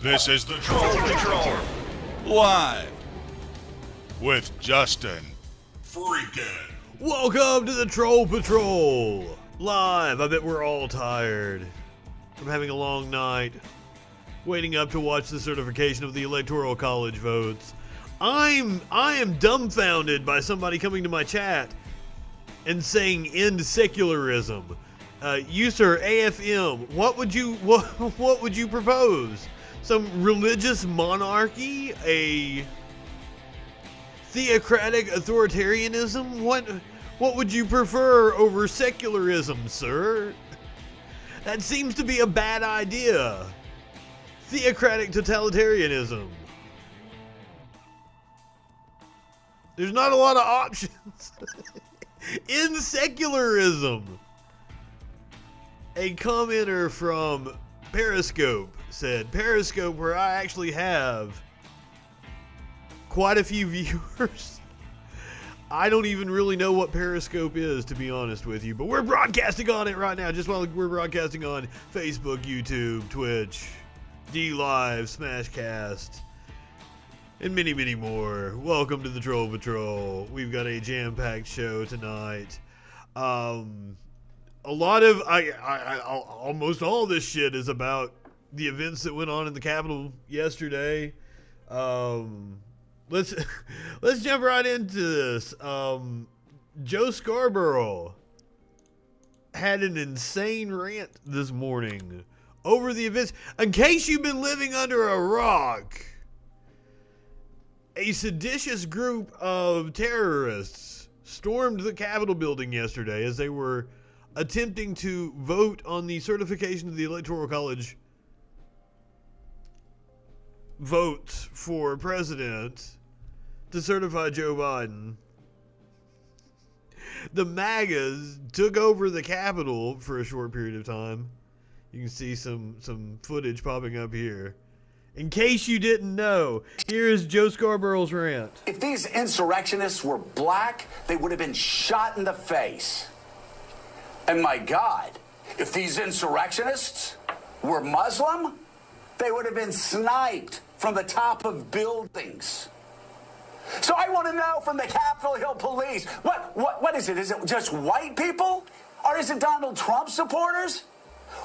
This is the Troll Patrol, live with Justin FREAKIN. Welcome to the Troll Patrol, live. I bet we're all tired from having a long night, waiting up to watch the certification of the Electoral College votes. I am dumbfounded by somebody coming to my chat and saying end secularism. You sir, AFM, what would you propose? Some religious monarchy? A theocratic authoritarianism? What would you prefer over secularism, sir? That seems to be a bad idea. Theocratic totalitarianism. There's not a lot of options. In secularism. A commenter from Periscope said, Periscope, where I actually have quite a few viewers. I don't even really know what Periscope is, to be honest with you, but we're broadcasting on it right now, just while we're broadcasting on Facebook, YouTube, Twitch, D-Live, Smashcast, and many, many more. Welcome to the Troll Patrol. We've got a jam-packed show tonight. A lot of, almost all this shit is about the events that went on in the Capitol yesterday. Let's jump right into this. Joe Scarborough had an insane rant this morning over the events. In case you've been living under a rock, a seditious group of terrorists stormed the Capitol building yesterday as they were attempting to vote on the certification of the Electoral College votes for president to certify Joe Biden. The MAGAs took over the Capitol for a short period of time. You can see some footage popping up here. In case you didn't know, here's Joe Scarborough's rant. If these insurrectionists were black, they would have been shot in the face. And my God, if these insurrectionists were Muslim, they would have been sniped from the top of buildings. So I want to know from the Capitol Hill Police, what is it? Is it just white people? Or is it Donald Trump supporters?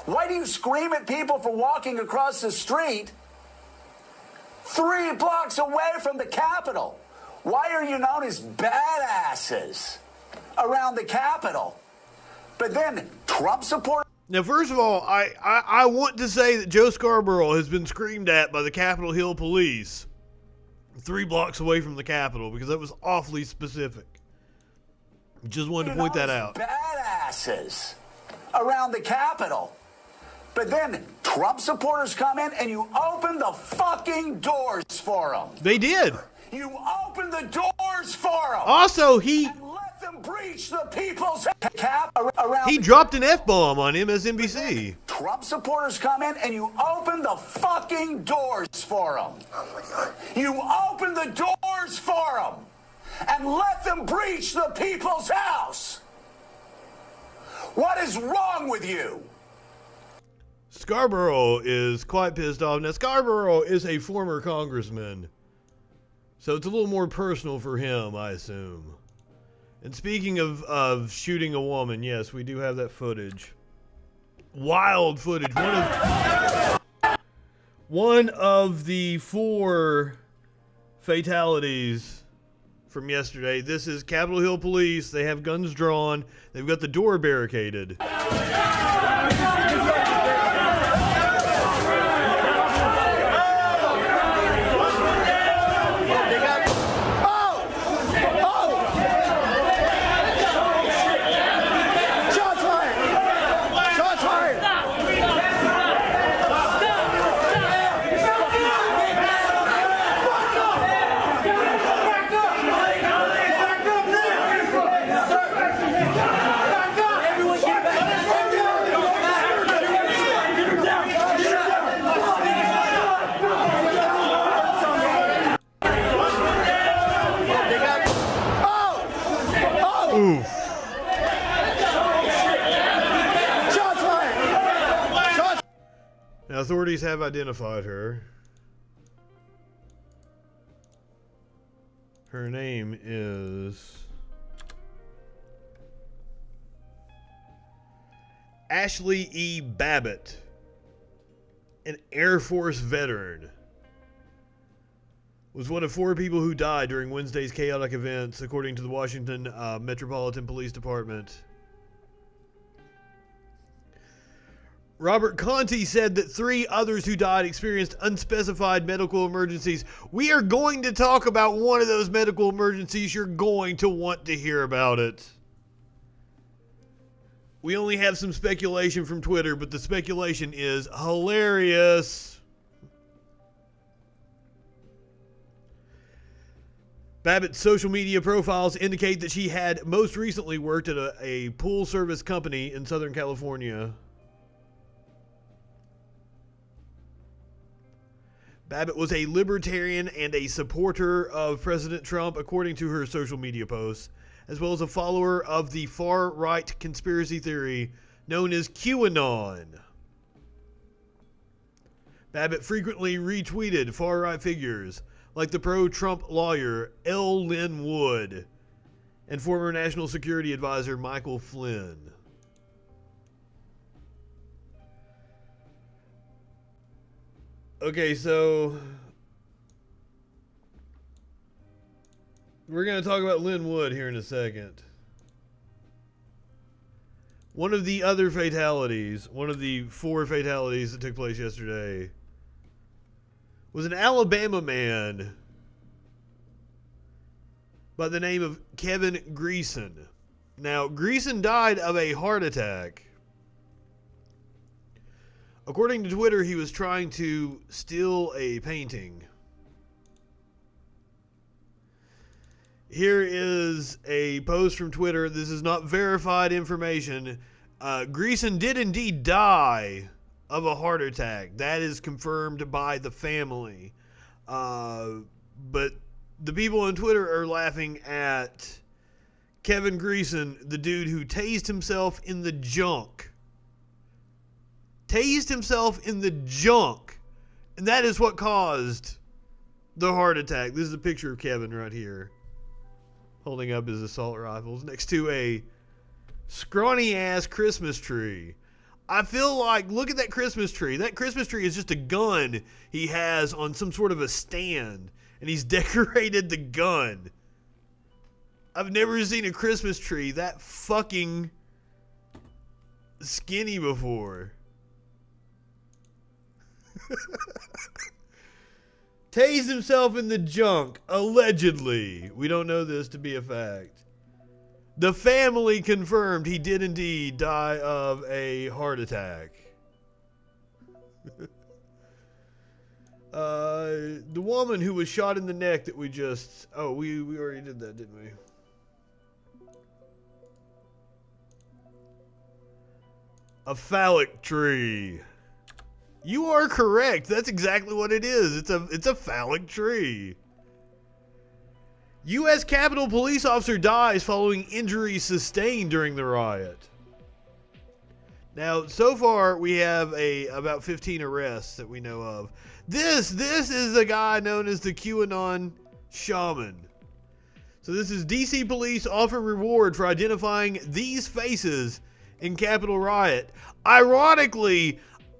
Why do you scream at people for walking across the street 3 blocks away from the Capitol? Why are you known as badasses around the Capitol? But then Trump supporters. Now, first of all, I want to say that Joe Scarborough has been screamed at by the Capitol Hill Police 3 blocks away from the Capitol, because that was awfully specific. Just wanted to point that out. Badasses around the Capitol. But then Trump supporters come in and you open the fucking doors for them. They did. You open the doors for them. Also, he breach the people's cap around. He dropped an F-bomb on MSNBC. Trump supporters come in and you open the fucking doors for them. Oh my God. You open the doors for them and let them breach the people's house. What is wrong with you? Scarborough is quite pissed off. Now, Scarborough is a former congressman, so it's a little more personal for him, I assume. And speaking of shooting a woman, yes, we do have that footage. Wild footage. One of the 4 fatalities from yesterday. This is Capitol Hill Police. They have guns drawn. They've got the door barricaded. Oof. Now, authorities have identified her. Her name is Ashley E. Babbitt, an Air Force veteran, was one of 4 people who died during Wednesday's chaotic events, according to the Washington Metropolitan Police Department. Robert Conti said that 3 others who died experienced unspecified medical emergencies. We are going to talk about one of those medical emergencies. You're going to want to hear about it. We only have some speculation from Twitter, but the speculation is hilarious. Babbitt's social media profiles indicate that she had most recently worked at a pool service company in Southern California. Babbitt was a libertarian and a supporter of President Trump, according to her social media posts, as well as a follower of the far-right conspiracy theory known as QAnon. Babbitt frequently retweeted far-right figures like the pro-Trump lawyer L. Lynn Wood and former National Security Advisor Michael Flynn. Okay, so we're going to talk about Lynn Wood here in a second. One of the other fatalities, one of the 4 fatalities that took place yesterday, was an Alabama man by the name of Kevin Greason. Now, Greason died of a heart attack. According to Twitter, he was trying to steal a painting. Here is a post from Twitter. This is not verified information. Greason did indeed die of a heart attack. That is confirmed by the family. But the people on Twitter are laughing at Kevin Greason, the dude who tased himself in the junk. Tased himself in the junk. And that is what caused the heart attack. This is a picture of Kevin right here, holding up his assault rifles next to a scrawny-ass Christmas tree. I feel like, look at that Christmas tree. That Christmas tree is just a gun he has on some sort of a stand, and he's decorated the gun. I've never seen a Christmas tree that fucking skinny before. Tased himself in the junk, allegedly. We don't know this to be a fact. The family confirmed he did indeed die of a heart attack. The woman who was shot in the neck that we just... Oh, we already did that, didn't we? A phallic tree. You are correct. That's exactly what it is. It's a phallic tree. U.S. Capitol police officer dies following injuries sustained during the riot. Now, so far we have about 15 arrests that we know of. This is the guy known as the QAnon shaman. So this is DC police offer reward for identifying these faces in Capitol riot. Ironically,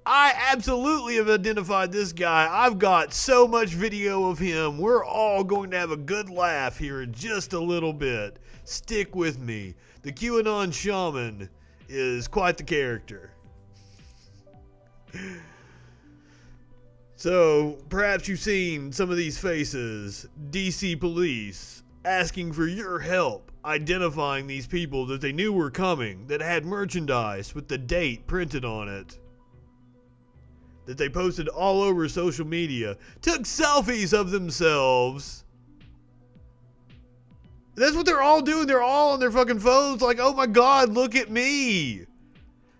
I absolutely have identified this guy. I've got so much video of him. We're all going to have a good laugh here in just a little bit. Stick with me. The QAnon shaman is quite the character. So, perhaps you've seen some of these faces. DC police asking for your help identifying these people that they knew were coming, that had merchandise with the date printed on it, that they posted all over social media, took selfies of themselves. That's what they're all doing. They're all on their fucking phones like, oh my God, look at me.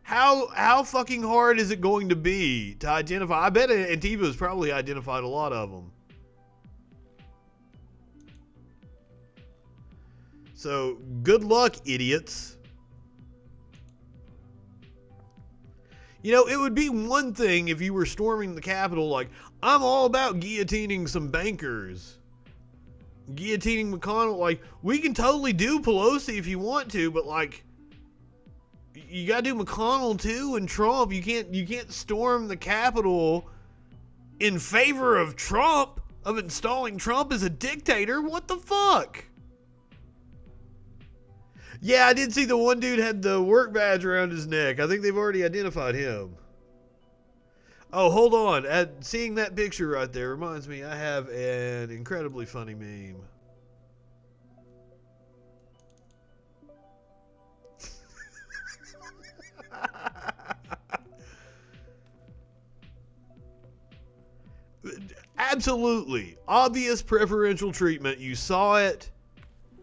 How fucking hard is it going to be to identify? I bet Antifa's probably identified a lot of them. So, good luck, idiots. You know, it would be one thing if you were storming the Capitol like, I'm all about guillotining some bankers. guillotining McConnell. Like, we can totally do Pelosi if you want to, but like, you gotta do McConnell too and Trump. You can't storm the Capitol in favor of Trump, of installing Trump as a dictator. What the fuck? Yeah, I did see the one dude had the work badge around his neck. I think they've already identified him. Oh, hold on. Seeing that picture right there reminds me I have an incredibly funny meme. Absolutely. Obvious preferential treatment. You saw it.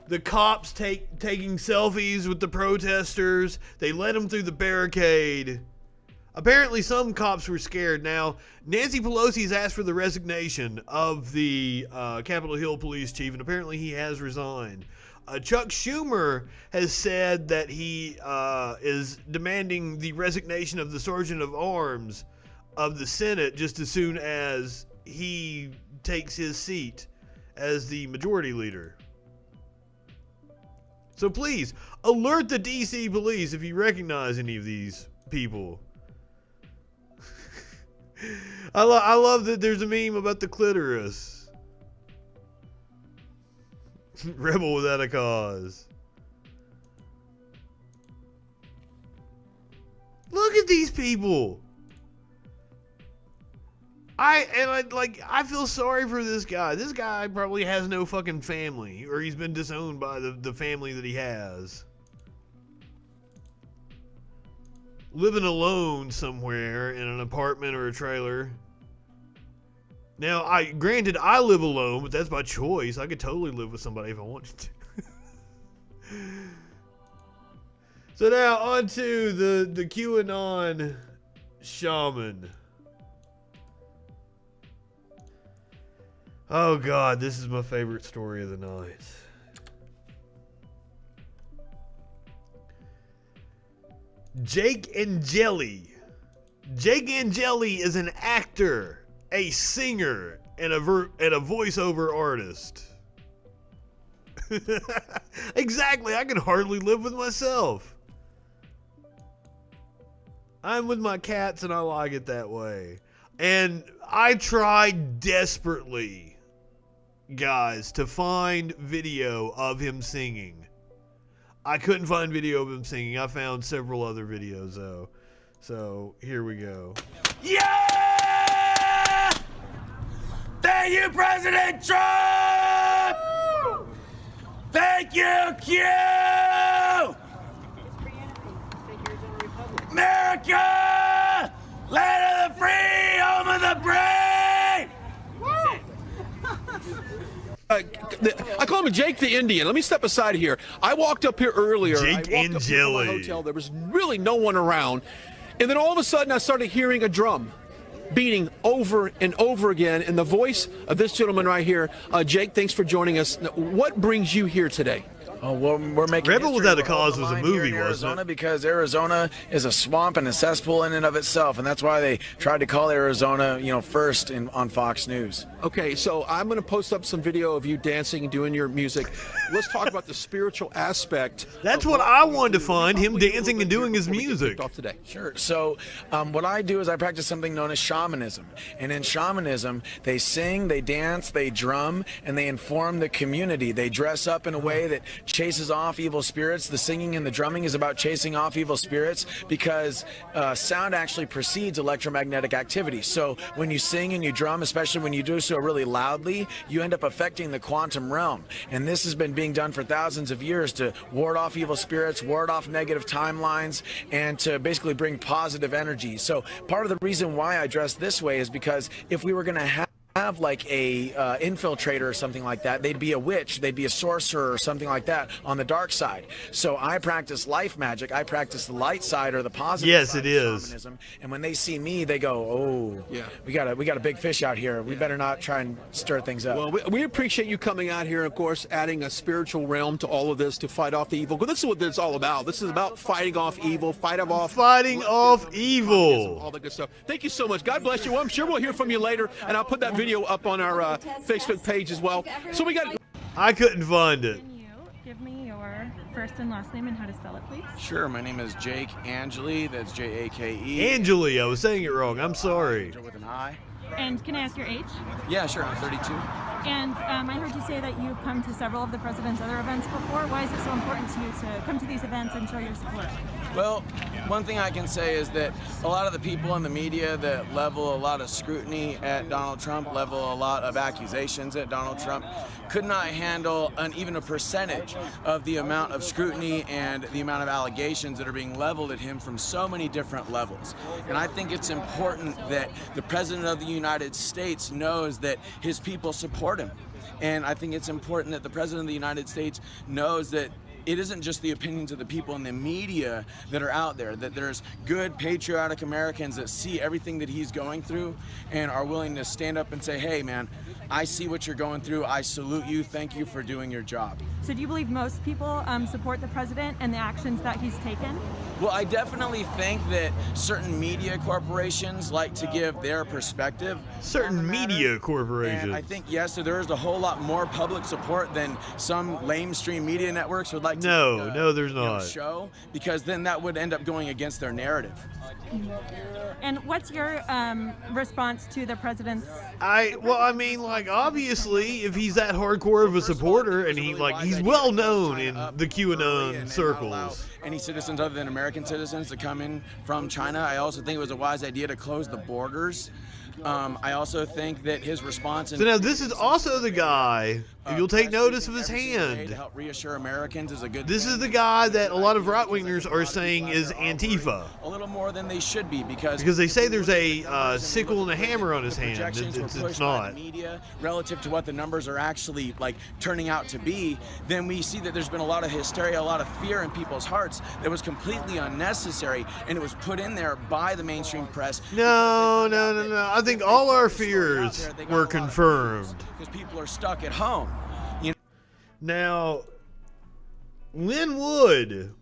The cops taking selfies with the protesters. They let them through the barricade. Apparently some cops were scared. Now, Nancy Pelosi's asked for the resignation of the Capitol Hill police chief, and apparently he has resigned. Chuck Schumer has said that he is demanding the resignation of the Sergeant of Arms of the Senate just as soon as he takes his seat as the majority leader. So please, alert the DC police if you recognize any of these people. I love that there's a meme about the clitoris. Rebel without a cause. Look at these people. I feel sorry for this guy. This guy probably has no fucking family, or he's been disowned by the family that he has. Living alone somewhere in an apartment or a trailer. Now, granted, I live alone, but that's by choice. I could totally live with somebody if I wanted to. So now, on to the QAnon shaman. Oh God, this is my favorite story of the night. Jake Angeli. Jake Angeli is an actor, a singer, and a voiceover artist. Exactly, I can hardly live with myself. I'm with my cats and I like it that way. And I tried desperately, guys, to find video of him singing. I couldn't find video of him singing. I found several other videos, though. So, here we go. Yeah! Thank you, President Trump! Thank you, Q! America! Land of the free, home of the brave! I call him Jake the Indian. Let me step aside here. I walked up here earlier. Jake I walked up here from my hotel. There was really no one around. And then all of a sudden I started hearing a drum beating over and over again. And the voice of this gentleman right here, Jake, thanks for joining us. What brings you here today? Oh, well, we're making Rebel Without a Cause was a movie, wasn't it? Because Arizona is a swamp and a cesspool in and of itself, and that's why they tried to call Arizona, first on Fox News. Okay, so I'm going to post up some video of you dancing and doing your music. Let's talk about the spiritual aspect. That's what I wanted to find, him dancing and doing his music. Off today. Sure. So what I do is I practice something known as shamanism. And in shamanism, they sing, they dance, they drum, and they inform the community. They dress up in a way that chases off evil spirits. The singing and the drumming is about chasing off evil spirits because sound actually precedes electromagnetic activity. So when you sing and you drum, especially when you do so really loudly, you end up affecting the quantum realm. And this has been being done for thousands of years to ward off evil spirits, ward off negative timelines, and to basically bring positive energy. So part of the reason why I dress this way is because if we were going to have like a infiltrator or something like that, they'd be a witch, they'd be a sorcerer or something like that on the dark side. So I practice life magic. I practice the light side or the positive side of shamanism. And when they see me, they go, "Oh, yeah, we got a big fish out here. We better not try and stir things up." Well, we appreciate you coming out here, of course, adding a spiritual realm to all of this to fight off the evil. But this is what it's all about. This is about fighting off evil, fighting off evil. All the good stuff. Thank you so much. God bless you. Well, I'm sure we'll hear from you later, and I'll put that video up on our Facebook page as well. So we got I couldn't find it. Can you give me your first and last name and how to spell it, please? Sure, my name is Jake Angeli. That's Jake. Angeli, I was saying it wrong. I'm sorry. With an I. And can I ask your age? Yeah, sure. I'm 32. And I heard you say that you've come to several of the president's other events before. Why is it so important to you to come to these events and show your support? Well, one thing I can say is that a lot of the people in the media that level a lot of scrutiny at Donald Trump, level a lot of accusations at Donald Trump, could not handle even a percentage of the amount of scrutiny and the amount of allegations that are being leveled at him from so many different levels. And I think it's important that the President of the United States knows that his people support him. And I think it's important that the President of the United States knows that it isn't just the opinions of the people in the media that are out there, that there's good, patriotic Americans that see everything that he's going through and are willing to stand up and say, hey, man, I see what you're going through. I salute you. Thank you for doing your job. So do you believe most people support the president and the actions that he's taken? Well, I definitely think that certain media corporations like to give their perspective. Certain media corporations. And I think, yes, so there is a whole lot more public support than some lamestream media networks would like to there's not. Show, because then that would end up going against their narrative. And what's your response to the president's? Obviously, if he's that hardcore of a supporter and he's well known in the QAnon circles. Any citizens other than American citizens to come in from China. I also think it was a wise idea to close the borders. I also think that his response. So now this is also the guy. If you'll take notice of his hand. To help reassure Americans is a good. This is the guy that a lot of right-wingers are saying is Antifa. A little more than they should be because they say there's a sickle and a hammer on his hand. It's not. By the media relative to what the numbers are actually turning out to be. Then we see that there's been a lot of hysteria, a lot of fear in people's hearts that was completely unnecessary, and it was put in there by the mainstream press. No. I think all our fears were confirmed. Because people are stuck at home. Now, Lynn Wood,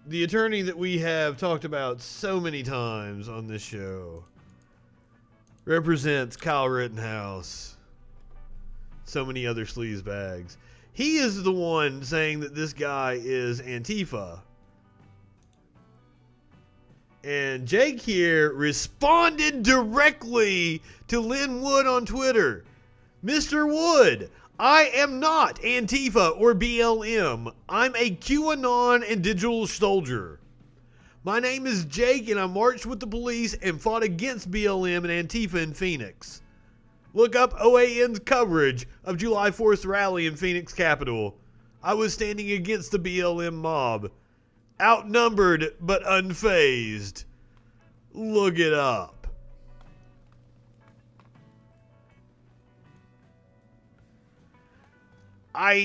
the attorney that we have talked about so many times on this show, represents Kyle Rittenhouse, so many other sleazebags. He is the one saying that this guy is Antifa. And Jake here responded directly to Lynn Wood on Twitter. Mr. Wood, I am not Antifa or BLM. I'm a QAnon and digital soldier. My name is Jake and I marched with the police and fought against BLM and Antifa in Phoenix. Look up OAN's coverage of July 4th rally in Phoenix Capitol. I was standing against the BLM mob. Outnumbered but unfazed. Look it up.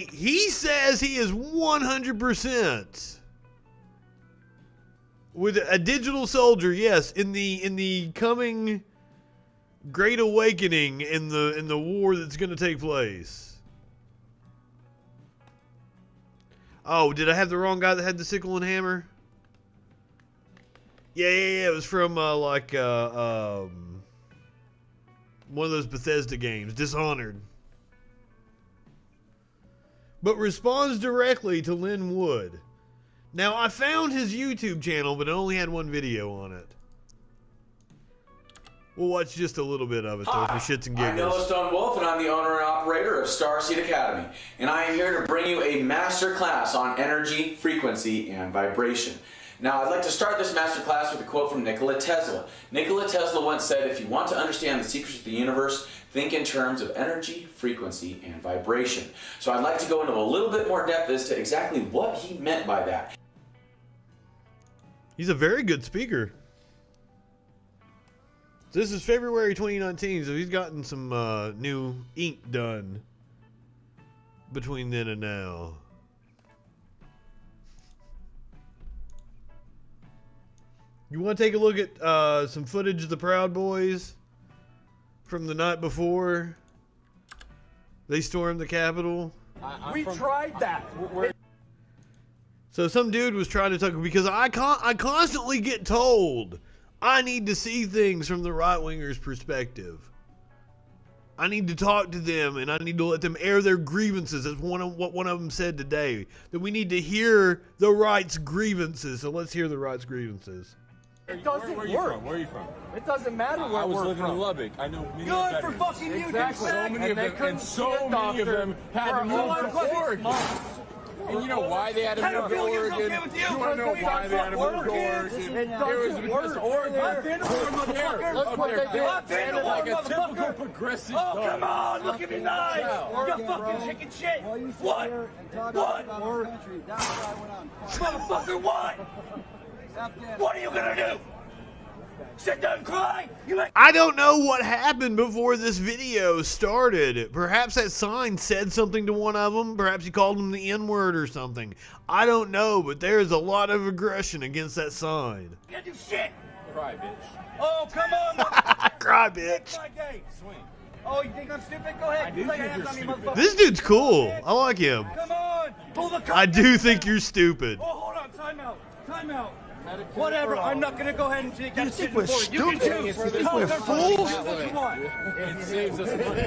He says he is 100% with a digital soldier, yes, in the coming Great Awakening in the war that's going to take place. Oh, did I have the wrong guy that had the sickle and hammer? Yeah. It was from one of those Bethesda games, Dishonored. But responds directly to Lynn Wood. Now, I found his YouTube channel, but it only had one video on it. We'll watch just a little bit of it, though, for shits and giggles. I'm Yellowstone Wolf, and I'm the owner and operator of Starseed Academy. And I am here to bring you a master class on energy, frequency, and vibration. Now, I'd like to start this master class with a quote from Nikola Tesla. Nikola Tesla once said, if you want to understand the secrets of the universe, think in terms of energy, frequency, and vibration. So I'd like to go into a little bit more depth as to exactly what he meant by that. He's a very good speaker. This is February 2019, so he's gotten some new ink done between then and now. You want to take a look at some footage of the Proud Boys from the night before they stormed the Capitol? We tried that. So some dude was trying to talk, because I constantly get told I need to see things from the right-winger's perspective. I need to talk to them, and I need to let them air their grievances. That's what one of them said today. That we need to hear the right's grievances. So let's hear the right's grievances. It doesn't Where are you from? It doesn't matter where I was we're living from. in Lubbock. I know many Good for veterans. fucking you. Exactly. Get back. So many of them, and so many of them had to move to Oregon. And you know why they had to move to Oregon? You want to know why they had to move to Oregon? It was because Oregon put hair up their bed, sounded like a typical progressive dog. Oh, come on. Look at me nice. You fucking chicken shit. What? What? Motherfucker, what? What are you going to do? Sit down and cry? I don't know what happened before this video started. Perhaps that sign said something to one of them. Perhaps he called him the N-word or something. I don't know, but there's a lot of aggression against that sign. You gotta do shit. Cry, bitch. Oh, come on. Cry, bitch. Swing. Oh, you think I'm stupid? Go ahead. I do Lay think hands you're on me, stupid. motherfucker. This dude's cool. I like him. Come on. Pull the I do think you're stupid. Oh, hold on. Time out. Time out. Whatever. I'm not going to go ahead and take that shit before you. You can choose. We're fools. What you want. It saves us money.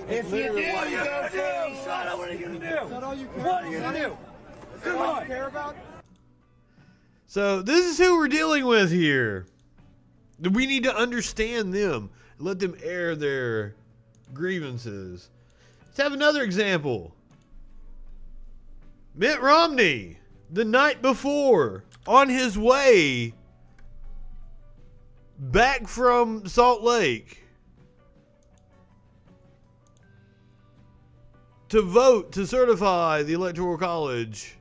If you do, what are you going to do? Shut up. What are you going to do? What are you going to do? Come on. Care about? So this is who we're dealing with here. We need to understand them. Let them air their grievances. Let's have another example. Mitt Romney, the night before, on his way back from Salt Lake to vote to certify the Electoral College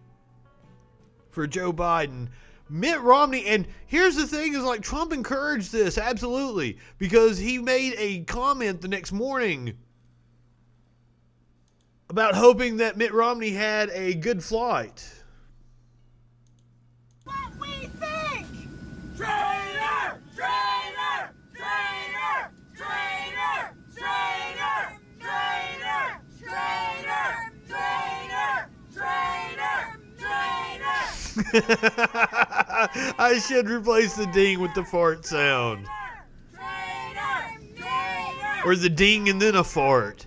for Joe Biden. Mitt Romney, and here's the thing, is like Trump encouraged this, absolutely, because he made a comment the next morning about hoping that Mitt Romney had a good flight. What we think! Traitor! Traitor! Traitor! Traitor! Traitor! Traitor! Traitor! Traitor! Traitor! Traitor! I should replace the ding with the fart sound. Or the ding and then a fart.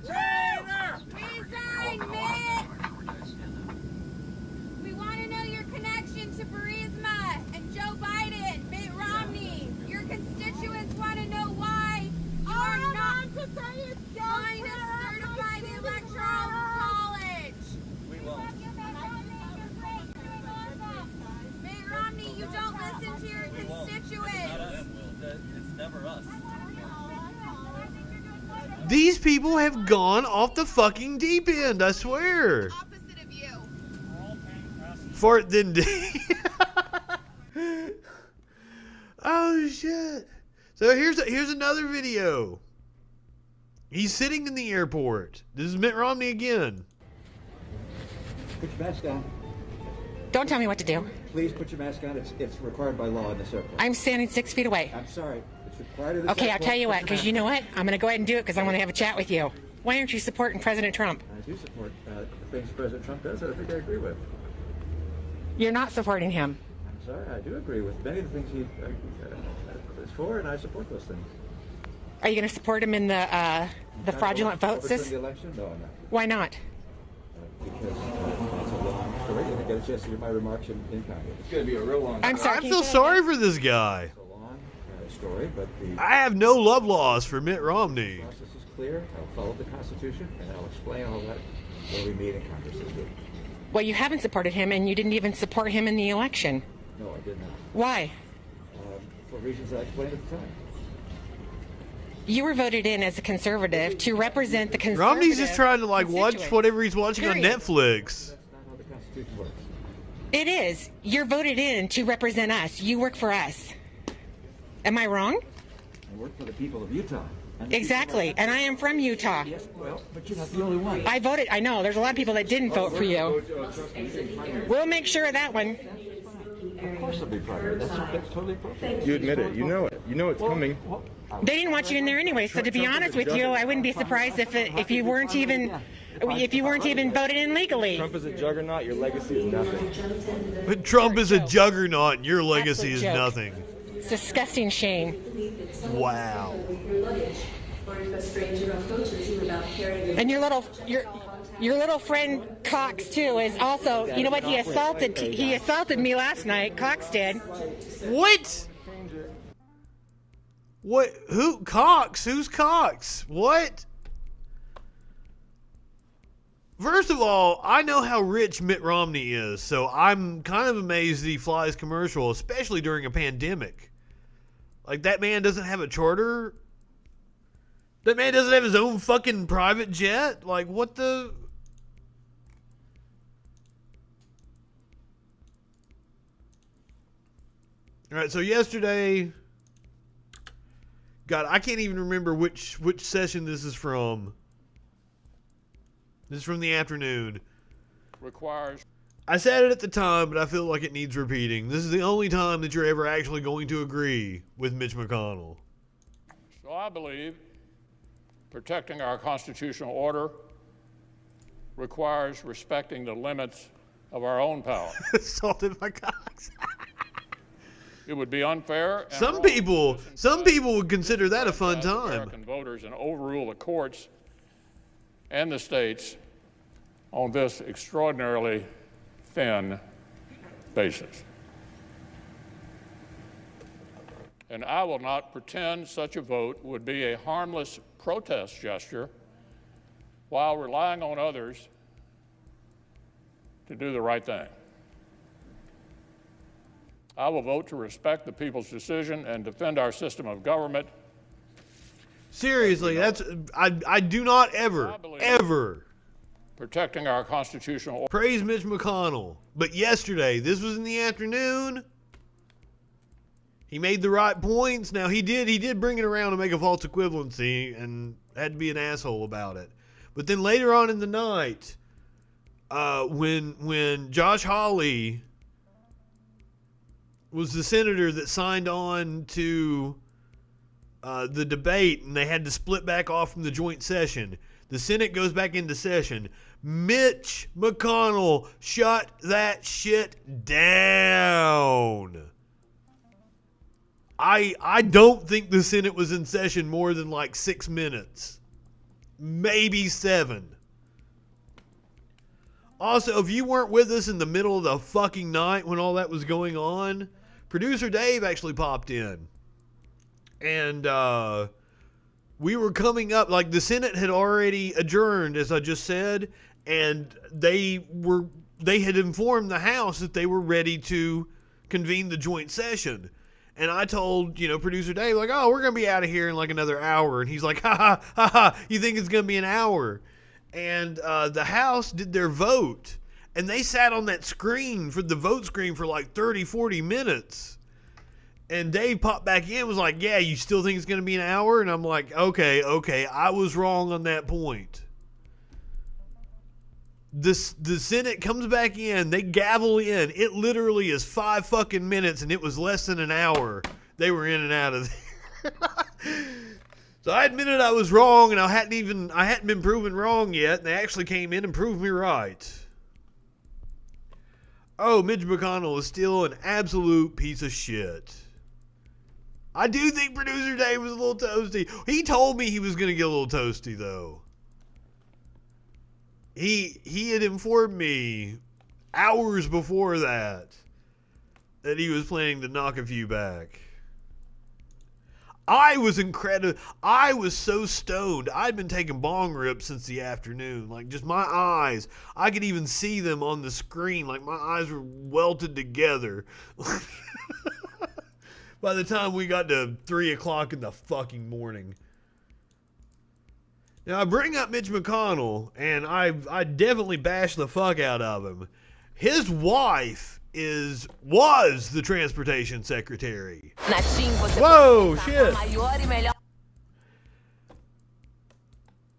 Resign, Mitt! We want to know your connection to Burisma and Joe Biden, Mitt Romney. Your constituents want to know why you are not going to certify the Electoral College. We won't. Mitt Romney, you don't listen to your constituents. It's never us. These people have gone off the fucking deep end, I swear. Opposite of you. Fart then ding. Oh shit. So here's another video. He's sitting in the airport. This is Mitt Romney again. Put your mask on. Don't tell me what to do. Please put your mask on. It's required by law in this airport. I'm standing 6 feet away. I'm sorry. It's required in this Okay, I'll airport. tell you Put what, your because mask you know on. what? I'm going to go ahead and do it because I want to have a chat with you. Why aren't you supporting President Trump? I do support the things President Trump does that I think I agree with. You're not supporting him. I'm sorry. I do agree with many of the things he is for, and I support those things. Are you going to support him in the fraudulent vote Overturn system? the election? No, I'm not. Why not? Because it's a long story. You didn't get a chance to hear my remarks in Congress. It's going to be a real long I'm sorry. I can you feel say that sorry again? for this guy. It's a long story, but the I have no love lost for Mitt Romney. process is clear. I'll follow the Constitution, and I'll explain all that when we meet in Congress this week. Well, you haven't supported him, and you didn't even support him in the election. No, I did not. Why? For reasons I explained at the time. You were voted in as a conservative to represent the conservative Romney's just trying to like watch constituents. whatever he's watching on Period. Netflix. That's not how the Constitution works. It is. You're voted in to represent us. You work for us. Am I wrong? I work for the people of Utah. And the Exactly. people And I am from Utah. of- Yes, well, but you're not the only one. I voted. I know. There's a lot of people that didn't vote for you. We'll make sure of that one. Of course I'll be primary. That's totally appropriate. You admit it. You know it. You know it's coming. They didn't want you in there anyway. So to be honest with you, I wouldn't be surprised if you weren't even voted in legally. Trump is a juggernaut. Your legacy is nothing. But Trump is a juggernaut and your legacy Absolute is joke. nothing. It's a disgusting shame. Wow. Or if a stranger approaches you without carrying a... And your little friend Cox too is also, you know what, he assaulted me last night. Cox did. What? What? Who? Cox? Who's Cox? What? First of all, I know how rich Mitt Romney is, so I'm kind of amazed that he flies commercial, especially during a pandemic. Like, that man doesn't have a charter? That man doesn't have his own fucking private jet? Like, what the... Alright, so yesterday... God, I can't even remember which session this is from. This is from the afternoon. Requires... I said it at the time, but I feel like it needs repeating. This is the only time that you're ever actually going to agree with Mitch McConnell. So I believe protecting our constitutional order requires respecting the limits of our own power. Assaulted by Cox. It would be unfair. And some people would consider that a fun time. American voters and overrule the courts and the states on this extraordinarily thin basis. And I will not pretend such a vote would be a harmless protest gesture while relying on others to do the right thing. I will vote to respect the people's decision and defend our system of government. Seriously, I do not ever protecting our constitutional order. Praise Mitch McConnell. But yesterday, this was in the afternoon. He made the right points. Now he did bring it around to make a false equivalency and had to be an asshole about it. But then later on in the night, when Josh Hawley was the senator that signed on to the debate and they had to split back off from the joint session, the Senate goes back into session. Mitch McConnell shut that shit down. I don't think the Senate was in session more than like 6 minutes. Maybe 7. Also, if you weren't with us in the middle of the fucking night when all that was going on, producer Dave actually popped in. And we were coming up, like the Senate had already adjourned, as I just said, and they had informed the House that they were ready to convene the joint session. And I told, producer Dave, like, oh, we're going to be out of here in like another hour. And he's like, ha ha, you think it's going to be an hour? And the House did their vote. And they sat on that screen for the vote screen for like 30, 40 minutes. And Dave popped back in and was like, yeah, you still think it's going to be an hour? And I'm like, okay, I was wrong on that point. The Senate comes back in, they gavel in. It literally is 5 fucking minutes, and it was less than an hour. They were in and out of there. So I admitted I was wrong, and I hadn't been proven wrong yet, and they actually came in and proved me right. Oh, Mitch McConnell is still an absolute piece of shit. I do think producer Dave was a little toasty. He told me he was going to get a little toasty, though. He had informed me hours before that he was planning to knock a few back. I was so stoned. I'd been taking bong rips since the afternoon. Like, just my eyes. I could even see them on the screen. Like, my eyes were welted together. By the time we got to 3 o'clock in the fucking morning. Now, I bring up Mitch McConnell, and I definitely bashed the fuck out of him. His wife was the transportation secretary. Whoa, shit.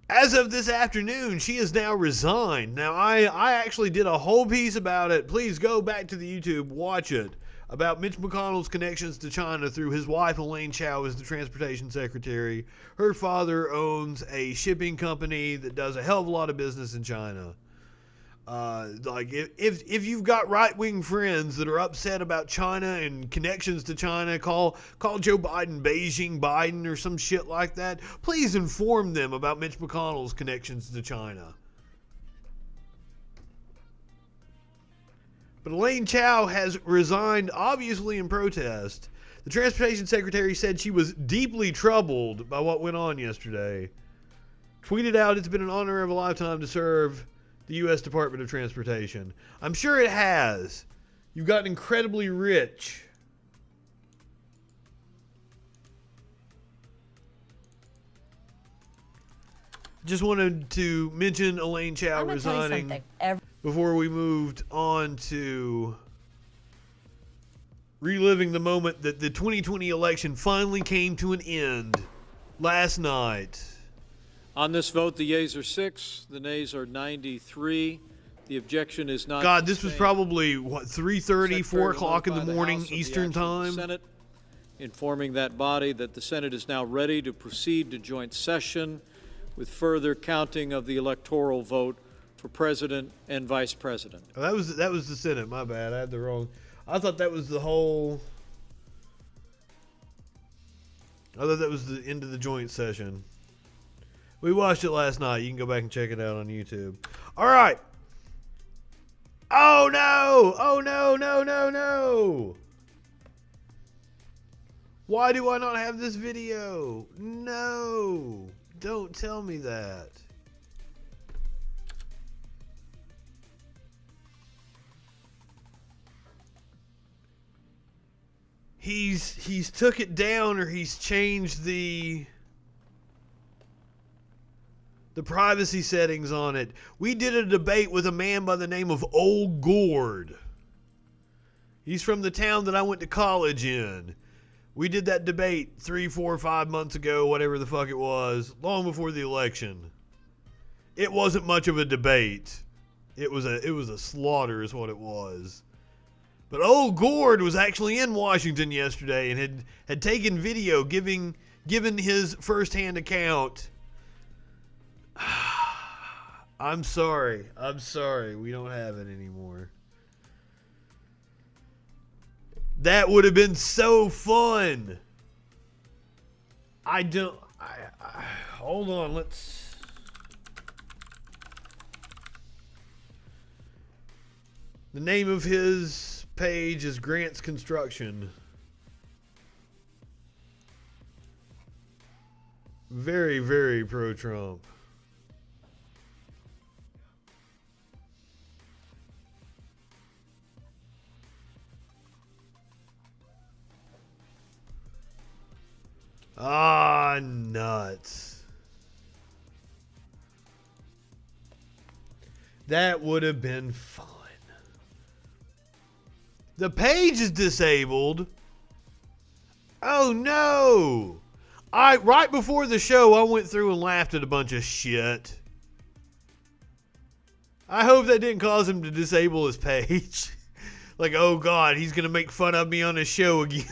As of this afternoon, she has now resigned. Now, I actually did a whole piece about it. Please go back to the YouTube, watch it. About Mitch McConnell's connections to China through his wife, Elaine Chao, as the transportation secretary. Her father owns a shipping company that does a hell of a lot of business in China. Like if you've got right-wing friends that are upset about China and connections to China, call Joe Biden Beijing Biden or some shit like that. Please inform them about Mitch McConnell's connections to China. But Elaine Chao has resigned, obviously in protest. The transportation secretary said she was deeply troubled by what went on yesterday. Tweeted out, "It's been an honor of a lifetime to serve the U.S. Department of Transportation." I'm sure it has. You've gotten incredibly rich. Just wanted to mention Elaine Chao resigning before we moved on to reliving the moment that the 2020 election finally came to an end last night. On this vote, the yeas are 6, the nays are 93. The objection is not. God, this was probably, what, 3:30, 4 o'clock in the morning Eastern time? Senate, informing that body that the Senate is now ready to proceed to joint session with further counting of the electoral vote for president and vice president. Oh, that was the Senate. My bad. I had the wrong. I thought that was the whole. I thought that was the end of the joint session. We watched it last night. You can go back and check it out on YouTube. All right. Oh no! Oh no! No! No! No! Why do I not have this video? No! Don't tell me that. He's took it down, or he's changed the privacy settings on it. We did a debate with a man by the name of Old Gord. He's from the town that I went to college in. We did that debate 3, 4, 5 months ago, whatever the fuck it was, long before the election. It wasn't much of a debate. It was a slaughter is what it was. But Old Gord was actually in Washington yesterday and had taken video given his firsthand account. I'm sorry. We don't have it anymore. That would have been so fun. Hold on, let's. The name of his page is Grant's Construction. Very, very pro-Trump. Ah, nuts. That would have been fun. The page is disabled. Oh no. Right before the show, I went through and laughed at a bunch of shit. I hope that didn't cause him to disable his page. Like, oh God, he's going to make fun of me on his show again.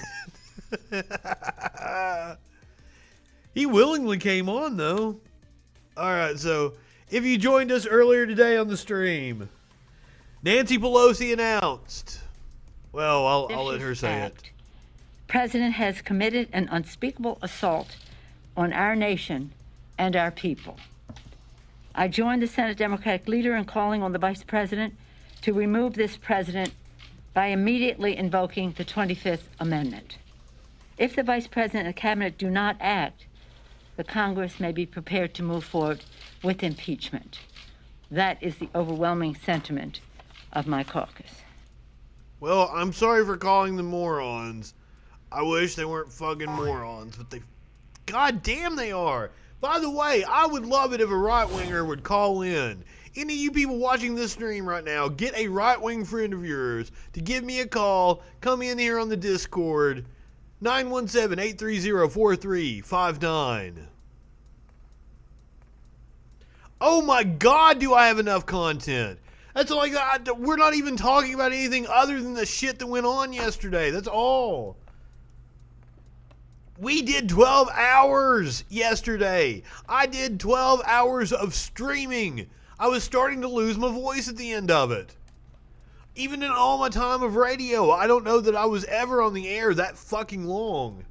He willingly came on, though. All right, so if you joined us earlier today on the stream, Nancy Pelosi announced. Well, I'll let her say it. President has committed an unspeakable assault on our nation and our people. I join the Senate Democratic leader in calling on the Vice President to remove this president by immediately invoking the 25th Amendment. If the Vice President and the Cabinet do not act, the Congress may be prepared to move forward with impeachment. That is the overwhelming sentiment of my caucus. Well, I'm sorry for calling them morons. I wish they weren't fucking morons, but God damn they are. By the way, I would love it if a right-winger would call in. Any of you people watching this stream right now, get a right-wing friend of yours to give me a call. Come in here on the Discord. 917-830-4359. Oh my God, do I have enough content? That's like, we're not even talking about anything other than the shit that went on yesterday. That's all. We did 12 hours yesterday. I did 12 hours of streaming. I was starting to lose my voice at the end of it. Even in all my time of radio, I don't know that I was ever on the air that fucking long.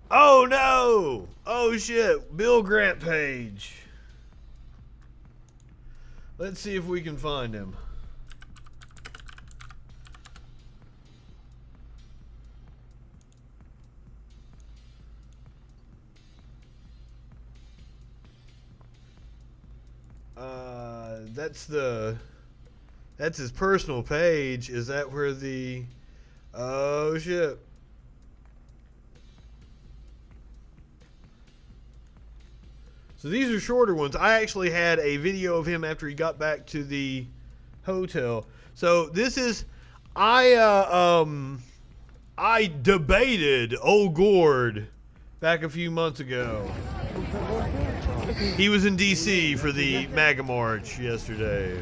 Oh no! Oh shit, Bill Grant page. Let's see if we can find him. That's his personal page. Is that where the... Oh shit. So these are shorter ones. I actually had a video of him after he got back to the hotel. So this is... I debated old Gord back a few months ago. He was in D.C. for the MAGA March yesterday.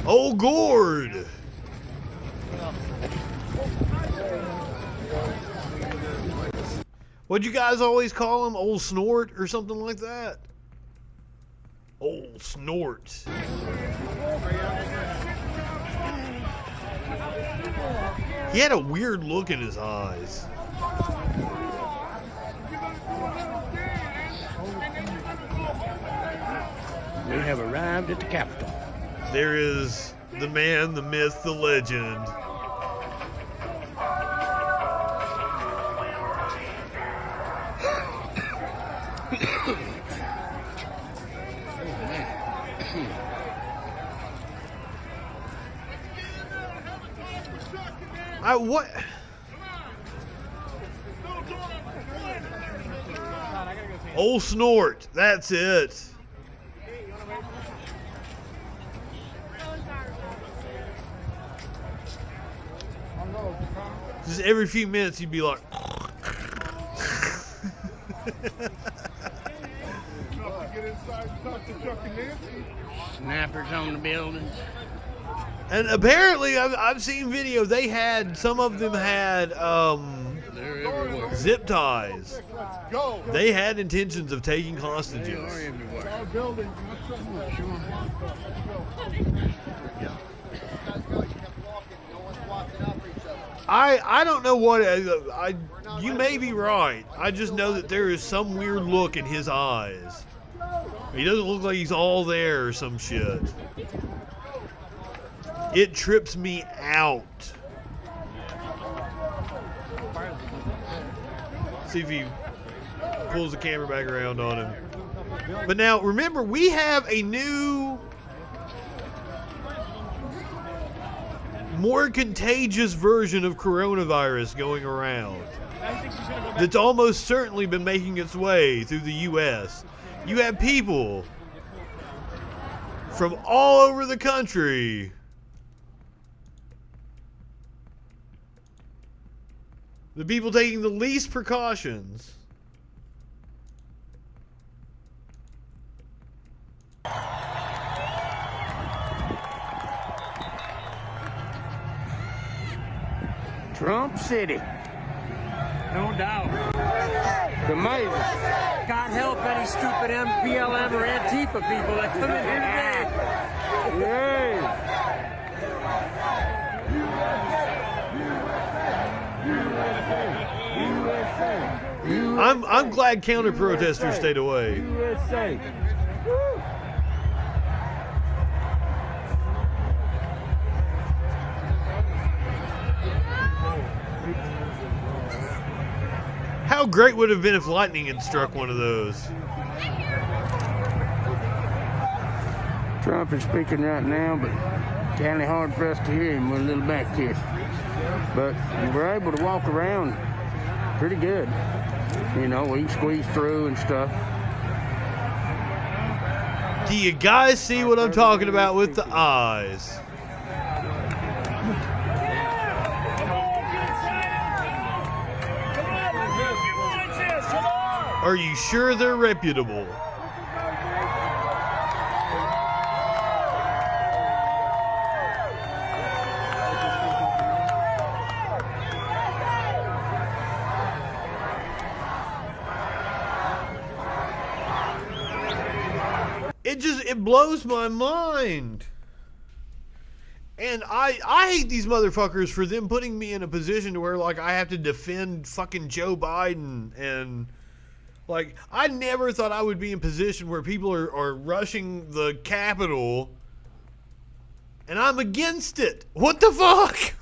Old Gord! What'd you guys always call him? Old Snort or something like that? Old Snort. He had a weird look in his eyes. We have arrived at the Capitol. There is the man, the myth, the legend. What? Old Snort, that's it. Just every few minutes you'd be like... Snappers on the buildings. And apparently, I've seen video. They had, some of them had zip ties. They had intentions of taking hostages. I don't know what you may be right. I just know that there is some weird look in his eyes. He doesn't look like he's all there or some shit. It trips me out. See if he pulls the camera back around on him. But now, remember, we have a new, more contagious version of coronavirus going around that's almost certainly been making its way through the U.S. You have people from all over the country the people taking the least precautions. Trump City. No doubt. It's amazing. God help any stupid BLM or Antifa people that come in here today. Yay. I'm glad counter protesters stayed away. USA. How great would it have been if lightning had struck one of those? Trump is speaking right now, but kind of hard for us to hear him. We're a little back here. But we're able to walk around pretty good. You know, we can squeeze through and stuff. Do you guys see what I'm talking about with the eyes? Are you sure they're reputable? it blows my mind. And I hate these motherfuckers for them putting me in a position to where, like, I have to defend fucking Joe Biden. And, like, I never thought I would be in a position where people are rushing the Capitol, and I'm against it. What the fuck?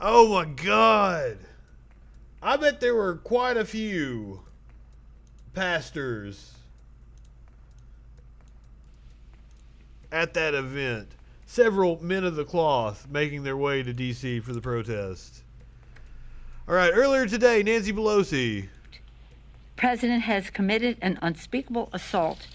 Oh my God. I bet there were quite a few pastors at that event. Several men of the cloth making their way to D.C. for the protest. All right, earlier today, Nancy Pelosi. President has committed an unspeakable assault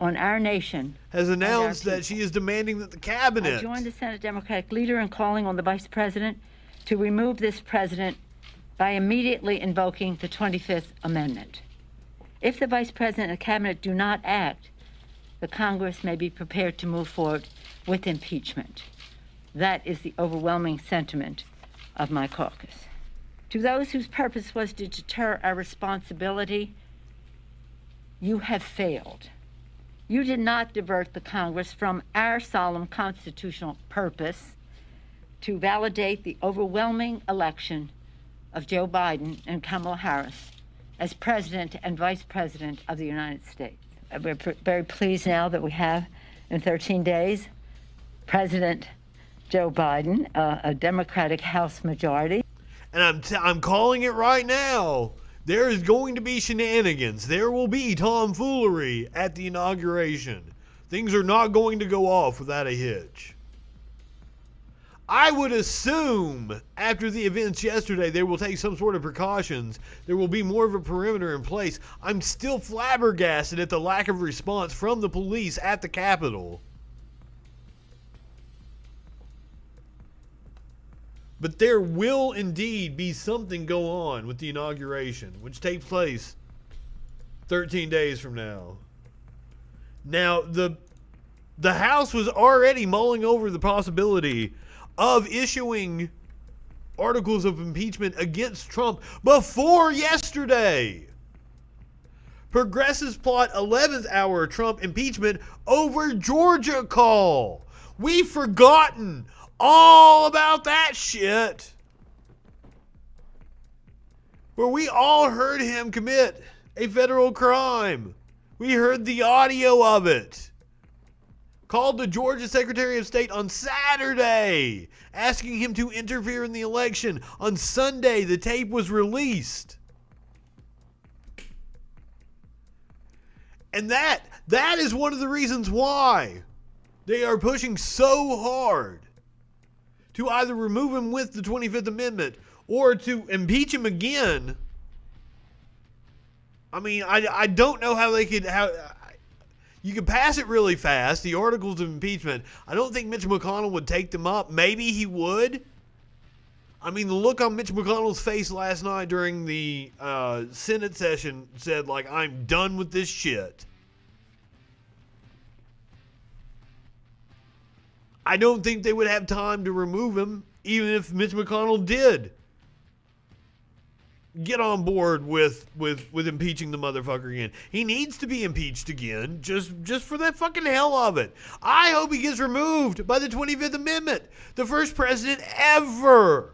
on our nation. Has announced that she is demanding that the cabinet. I joined the Senate Democratic leader in calling on the Vice President to remove this president by immediately invoking the 25th Amendment. If the Vice President and the Cabinet do not act, the Congress may be prepared to move forward with impeachment. That is the overwhelming sentiment of my caucus. To those whose purpose was to deter our responsibility, you have failed. You did not divert the Congress from our solemn constitutional purpose to validate the overwhelming election of Joe Biden and Kamala Harris as President and Vice President of the United States. We're very pleased now that we have, in 13 days, President Joe Biden, a Democratic House majority. And I'm calling it right now. There is going to be shenanigans. There will be tomfoolery at the inauguration. Things are not going to go off without a hitch. I would assume after the events yesterday, they will take some sort of precautions. There will be more of a perimeter in place. I'm still flabbergasted at the lack of response from the police at the Capitol. But there will indeed be something go on with the inauguration, which takes place 13 days from now. Now, the House was already mulling over the possibility of issuing articles of impeachment against Trump before yesterday. Progressives plot 11th hour Trump impeachment over Georgia call. We've forgotten all about that shit. Where we all heard him commit a federal crime. We heard the audio of it. Called the Georgia Secretary of State on Saturday, asking him to interfere in the election. On Sunday, the tape was released. And that is one of the reasons why they are pushing so hard to either remove him with the 25th Amendment or to impeach him again. I mean, I don't know how they could... You could pass it really fast, the articles of impeachment. I don't think Mitch McConnell would take them up. Maybe he would. I mean, the look on Mitch McConnell's face last night during the Senate session said, like, I'm done with this shit. I don't think they would have time to remove him, even if Mitch McConnell did get on board with impeaching the motherfucker again. He needs to be impeached again, just for the fucking hell of it. I hope he gets removed by the 25th Amendment. The first president ever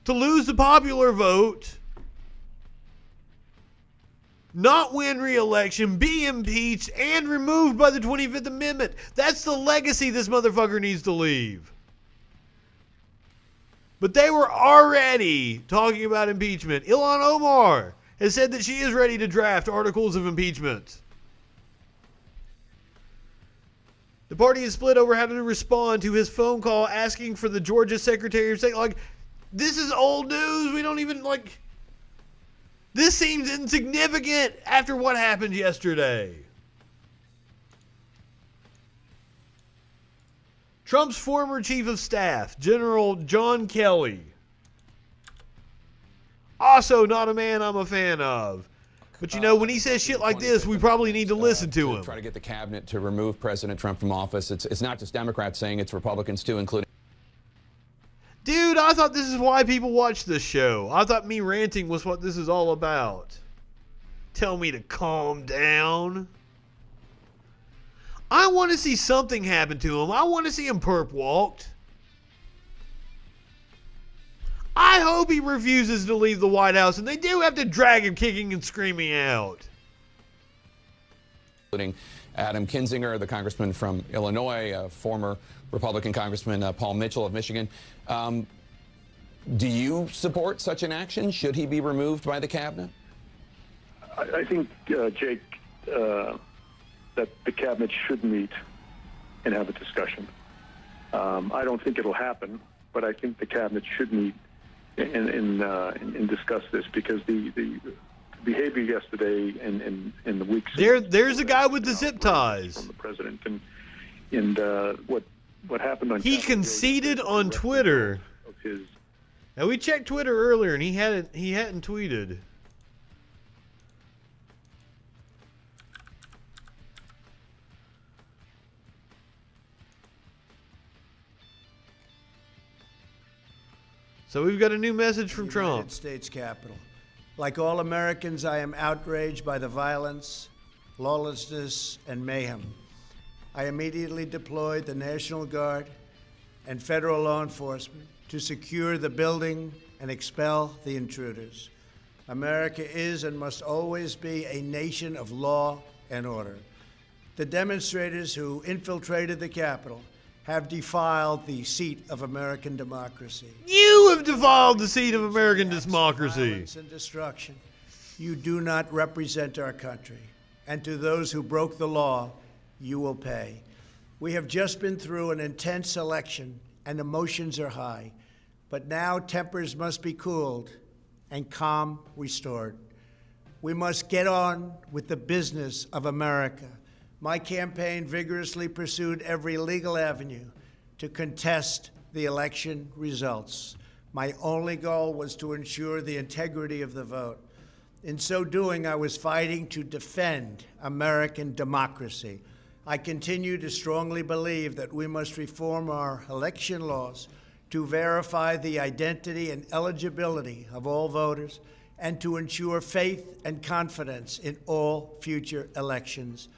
to lose the popular vote, not win re-election, be impeached, and removed by the 25th Amendment. That's the legacy this motherfucker needs to leave. But they were already talking about impeachment. Ilhan Omar has said that she is ready to draft articles of impeachment. The party is split over how to respond to his phone call asking for the Georgia Secretary of State. Like, this is old news. We don't even, like... This seems insignificant after what happened yesterday. Trump's former chief of staff, General John Kelly. Also not a man I'm a fan of. But you know, when he says shit like this, we probably need to listen to him. Try to get the cabinet to remove President Trump from office. It's not just Democrats saying, it's Republicans too, including... Dude, I thought this is why people watch this show. I thought me ranting was what this is all about. tell me to calm down. I want to see something happen to him. I want to see him perp walked. I hope he refuses to leave the White House, and they do have to drag him kicking and screaming out. Including Adam Kinzinger, the congressman from Illinois, former Republican Congressman Paul Mitchell of Michigan. Do you support such an action? Should he be removed by the cabinet? I think, Jake, that the cabinet should meet and have a discussion. I don't think it'll happen, but I think the cabinet should meet and discuss this, because the behavior yesterday and the weeks there's a guy with the zip ties from the president and what happened on he conceded on Twitter. Now we checked Twitter earlier and he hadn't tweeted. So we've got a new message from Trump. United States Capitol. Like all Americans, I am outraged by the violence, lawlessness, and mayhem. I immediately deployed the National Guard and federal law enforcement to secure the building and expel the intruders. America is and must always be a nation of law and order. The demonstrators who infiltrated the Capitol have defiled the seat of American democracy. You have defiled the seat of American democracy. Violence and destruction. You do not represent our country. And to those who broke the law, you will pay. We have just been through an intense election and emotions are high. But now tempers must be cooled and calm restored. We must get on with the business of America. My campaign vigorously pursued every legal avenue to contest the election results. My only goal was to ensure the integrity of the vote. In so doing, I was fighting to defend American democracy. I continue to strongly believe that we must reform our election laws to verify the identity and eligibility of all voters and to ensure faith and confidence in all future elections.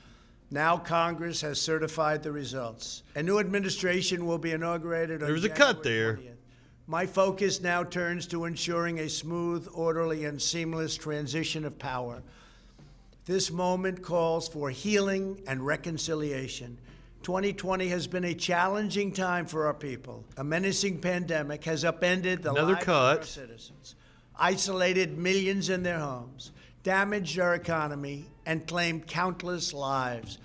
Now Congress has certified the results. A new administration will be inaugurated on There was a January cut there. 20th. My focus now turns to ensuring a smooth, orderly, and seamless transition of power. This moment calls for healing and reconciliation. 2020 has been a challenging time for our people. A menacing pandemic has upended the Another lives cut. of our citizens, isolated millions in their homes, damaged our economy, and claimed countless lives.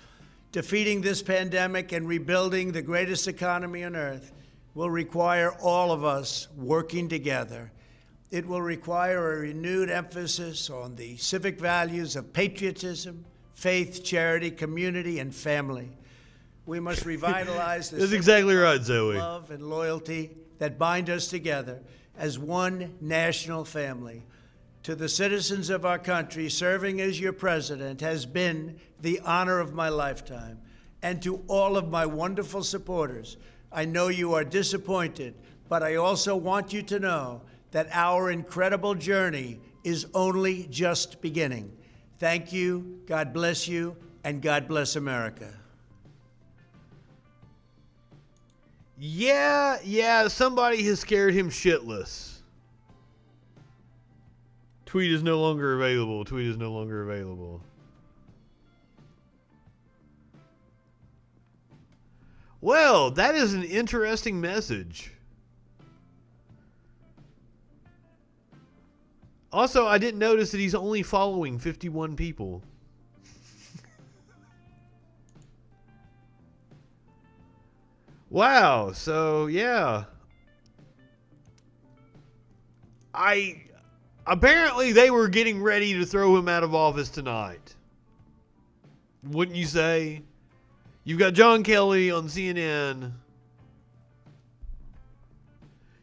Defeating this pandemic and rebuilding the greatest economy on earth will require all of us working together. It will require a renewed emphasis on the civic values of patriotism, faith, charity, community, and family. We must revitalize the That's exactly right, of Zoe. love and loyalty that bind us together as one national family. To the citizens of our country, serving as your president has been the honor of my lifetime. And to all of my wonderful supporters, I know you are disappointed, but I also want you to know that our incredible journey is only just beginning. Thank you, God bless you, and God bless America. Yeah, somebody has scared him shitless. Tweet is no longer available. Tweet is no longer available. Well, that is an interesting message. Also, I didn't notice that he's only following 51 people. Wow, so yeah. Apparently they were getting ready to throw him out of office tonight. Wouldn't you say? You've got John Kelly on CNN.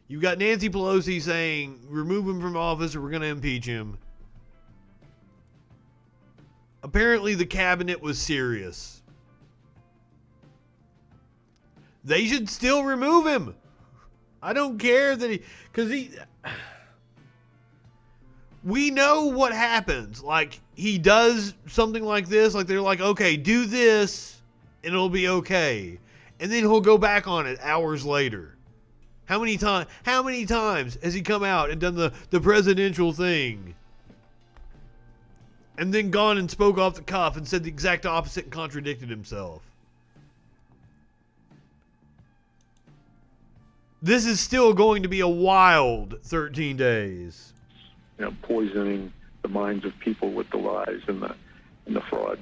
You've got Nancy Pelosi saying, remove him from office or we're going to impeach him. Apparently the cabinet was serious. They should still remove him. I don't care that because we know what happens. Like, he does something like this, like they're like, okay, do this and it'll be okay. And then he'll go back on it hours later. How many times has he come out and done the presidential thing? And then gone and spoke off the cuff and said the exact opposite and contradicted himself. This is still going to be a wild 13 days. Poisoning the minds of people with the lies and the frauds.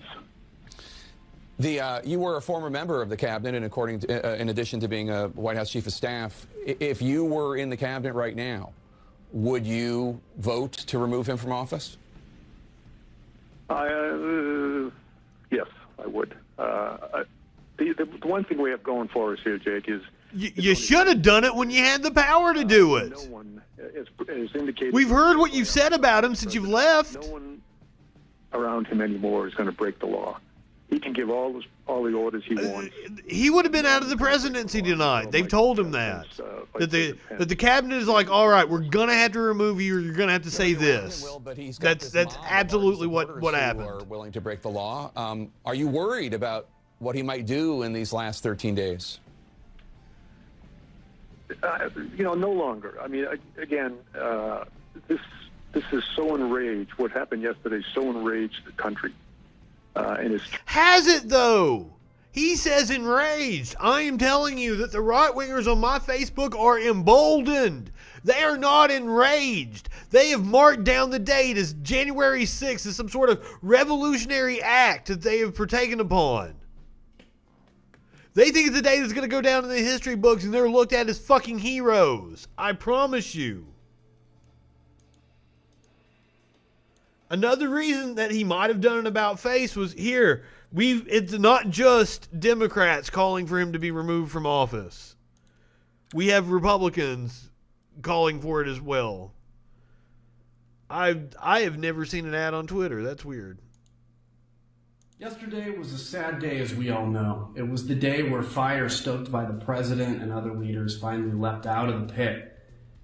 You were a former member of the cabinet, and in addition to being a White House chief of staff, if you were in the cabinet right now, would you vote to remove him from office? Yes, I would. The one thing we have going for us here, Jake, is you should have done it when you had the power to do it. No one has indicated. We've heard what you've said about him since you've left. No one around him anymore is going to break the law. He can give all the orders he wants. He would have been out of the presidency tonight. They've told him that. That the cabinet is like, all right, we're going to have to remove you, or you're going to have to say this. That's absolutely what happened. Who are willing to break the law. Are you worried about what he might do in these last 13 days? No longer. I mean, again, this is so enraged. What happened yesterday so enraged the country. Has it, though? He says enraged. I am telling you that the right-wingers on my Facebook are emboldened. They are not enraged. They have marked down the date as January 6th as some sort of revolutionary act that they have partaken upon. They think it's a day that's going to go down in the history books, and they're looked at as fucking heroes. I promise you. Another reason that he might have done an about face was here. It's not just Democrats calling for him to be removed from office. We have Republicans calling for it as well. I have never seen an ad on Twitter. That's weird. Yesterday was a sad day, as we all know. It was the day where fire stoked by the president and other leaders finally leapt out of the pit,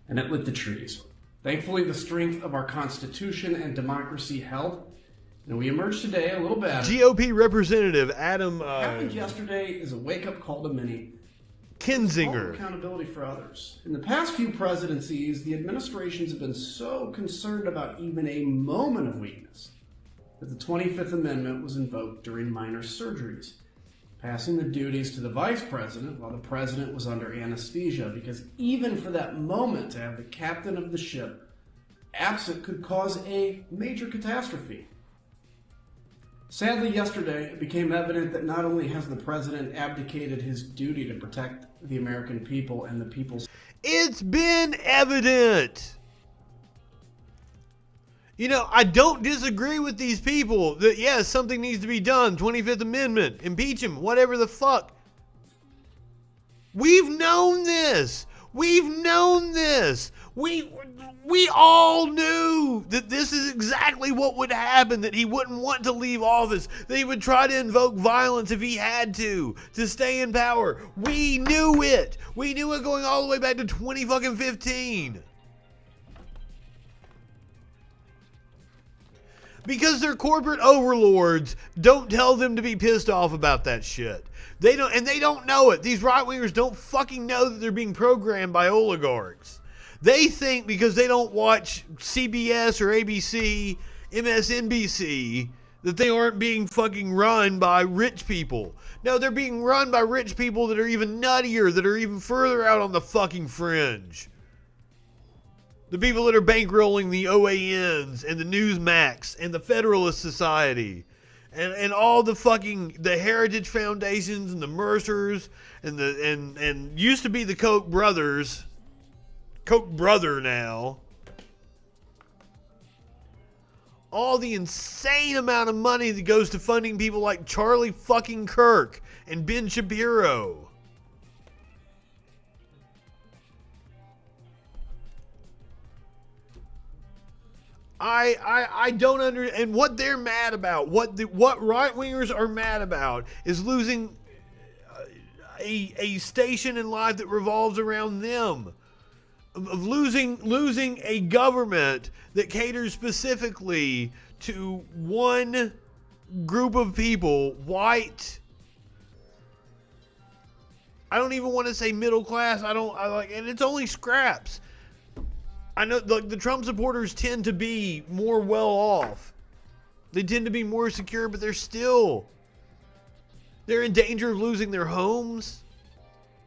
and it lit the trees. Thankfully, the strength of our Constitution and democracy held, and we emerged today a little better. GOP Representative Adam... What happened yesterday is a wake-up call to many. Kinzinger. Accountability for others. In the past few presidencies, the administrations have been so concerned about even a moment of weakness that the 25th Amendment was invoked during minor surgeries, passing the duties to the vice president while the president was under anesthesia, because even for that moment to have the captain of the ship absent could cause a major catastrophe. Sadly, yesterday, it became evident that not only has the president abdicated his duty to protect the American people and the people's... It's been evident. I don't disagree with these people that, yes, something needs to be done. 25th Amendment, impeach him, whatever the fuck. We've known this. We all knew that this is exactly what would happen, that he wouldn't want to leave office, that he would try to invoke violence if he had to stay in power. We knew it. We knew it going all the way back to 2015. Because their corporate overlords don't tell them to be pissed off about that shit. They don't know it. These right-wingers don't fucking know that they're being programmed by oligarchs. They think because they don't watch CBS or ABC, MSNBC, that they aren't being fucking run by rich people. No, they're being run by rich people that are even nuttier, that are even further out on the fucking fringe. The people that are bankrolling the OANs and the Newsmax and the Federalist Society and all the Heritage Foundations and the Mercers and used to be the Koch brothers, Koch brother now. All the insane amount of money that goes to funding people like Charlie fucking Kirk and Ben Shapiro. I don't understand. And what they're mad about, what right-wingers are mad about, is losing a station in life that revolves around them. of losing a government that caters specifically to one group of people, white. I don't even want to say middle class. And it's only scraps. I know the Trump supporters tend to be more well off. They tend to be more secure, but they're in danger of losing their homes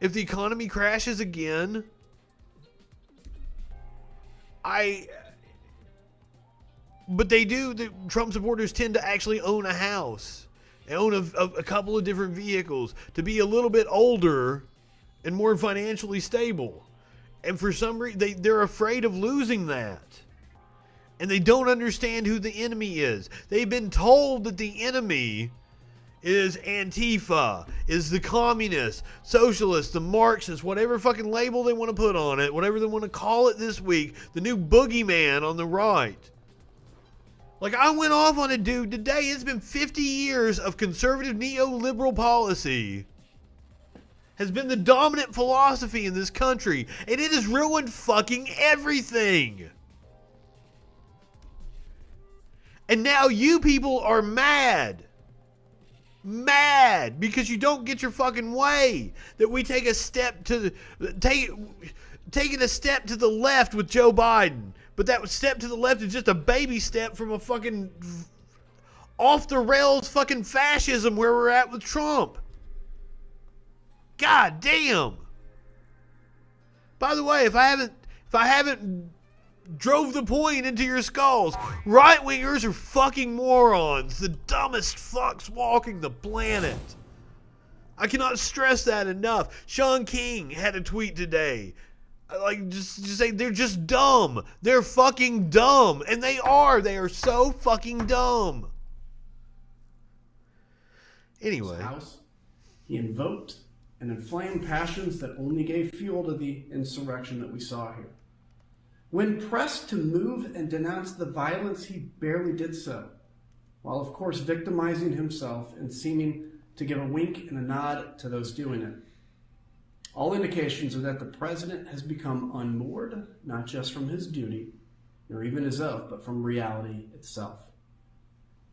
if the economy crashes again. But the Trump supporters tend to actually own a house. They own a couple of different vehicles, to be a little bit older and more financially stable. And for some reason, they're afraid of losing that. And they don't understand who the enemy is. They've been told that the enemy is Antifa, is the communists, socialists, the Marxists, whatever fucking label they want to put on it, whatever they want to call it this week, the new boogeyman on the right. Like, I went off on a dude today. It's been 50 years of conservative neoliberal policy has been the dominant philosophy in this country, and it has ruined fucking everything. And now you people are mad because you don't get your fucking way, that we take a step to taking a step to the left with Joe Biden. But that step to the left is just a baby step from a fucking off the rails fucking fascism where we're at with Trump. God damn. By the way, if I haven't drove the point into your skulls, right-wingers are fucking morons, the dumbest fucks walking the planet. I cannot stress that enough. Sean King had a tweet today. Just say they're just dumb. They're fucking dumb. And they are. They are so fucking dumb. Anyway. House, he invoked and inflamed passions that only gave fuel to the insurrection that we saw here. When pressed to move and denounce the violence, he barely did so, while of course victimizing himself and seeming to give a wink and a nod to those doing it. All indications are that the president has become unmoored, not just from his duty, nor even his oath, but from reality itself.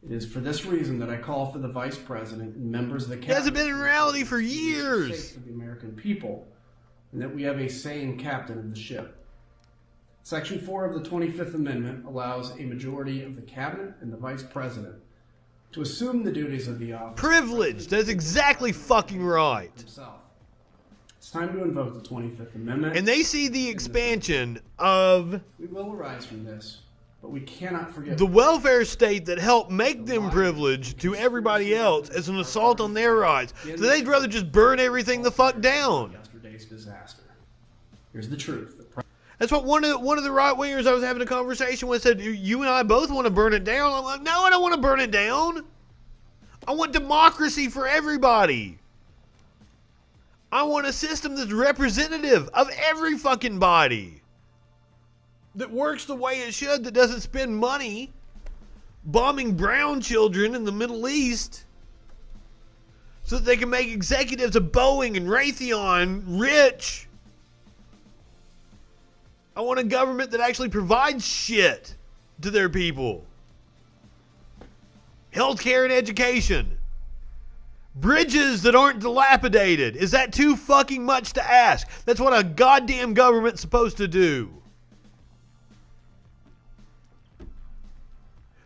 It is for this reason that I call for the vice president and members of the cabinet. He hasn't been in reality for years. For the American people, and that we have a sane captain of the ship. Section 4 of the 25th Amendment allows a majority of the cabinet and the vice president to assume the duties of the office. Privilege. That's exactly fucking right. Himself. It's time to invoke the 25th Amendment. And they see the expansion of... We will arise from this, but we cannot forget... the welfare state that helped make them privileged to everybody else as an assault on their rights. So they'd rather just burn everything the fuck down. Yesterday's disaster. Here's the truth. That's what one of the right-wingers I was having a conversation with said, you and I both want to burn it down. I'm like, no, I don't want to burn it down. I want democracy for everybody. I want a system that's representative of every fucking body. That works the way it should, that doesn't spend money bombing brown children in the Middle East so that they can make executives of Boeing and Raytheon rich. I want a government that actually provides shit to their people. Healthcare and education. Bridges that aren't dilapidated. Is that too fucking much to ask? That's what a goddamn government's supposed to do.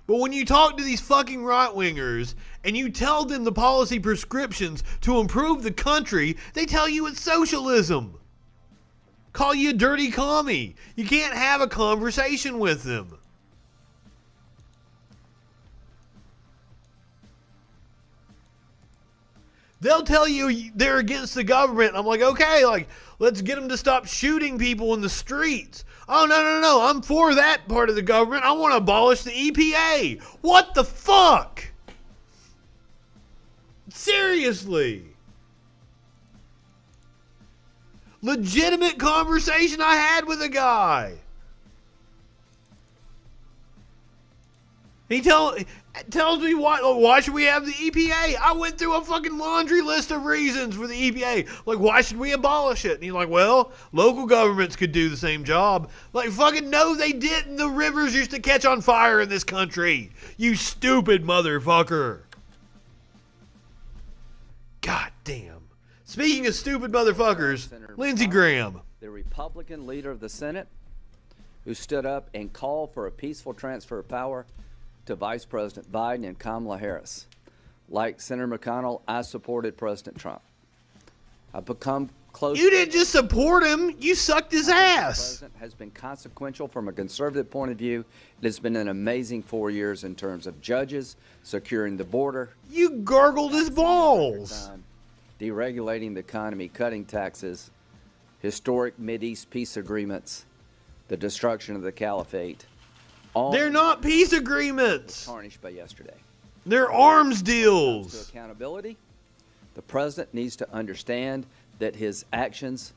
But when you talk to these fucking right-wingers and you tell them the policy prescriptions to improve the country, they tell you it's socialism. Call you a dirty commie. You can't have a conversation with them. They'll tell you they're against the government. I'm like, okay, let's get them to stop shooting people in the streets. Oh, no. I'm for that part of the government. I want to abolish the EPA. What the fuck? Seriously. Legitimate conversation I had with a guy. He tells me why should we have the EPA? I went through a fucking laundry list of reasons for the EPA. Like, why should we abolish it? And he's like, well, local governments could do the same job. Like, fucking no, they didn't. The rivers used to catch on fire in this country. You stupid motherfucker. God damn. Speaking of stupid motherfuckers, Lindsey Graham. The Republican leader of the Senate who stood up and called for a peaceful transfer of power to Vice President Biden and Kamala Harris. Like Senator McConnell, I supported President Trump. I've become close. You didn't just support him, you sucked his ass. The president has been consequential from a conservative point of view. It has been an amazing 4 years in terms of judges, securing the border. You gargled his balls. Deregulating the economy, cutting taxes, historic Mideast peace agreements, the destruction of the caliphate. They're not peace agreements. Tarnished by yesterday. They're arms deals. To accountability, the president needs to understand that his actions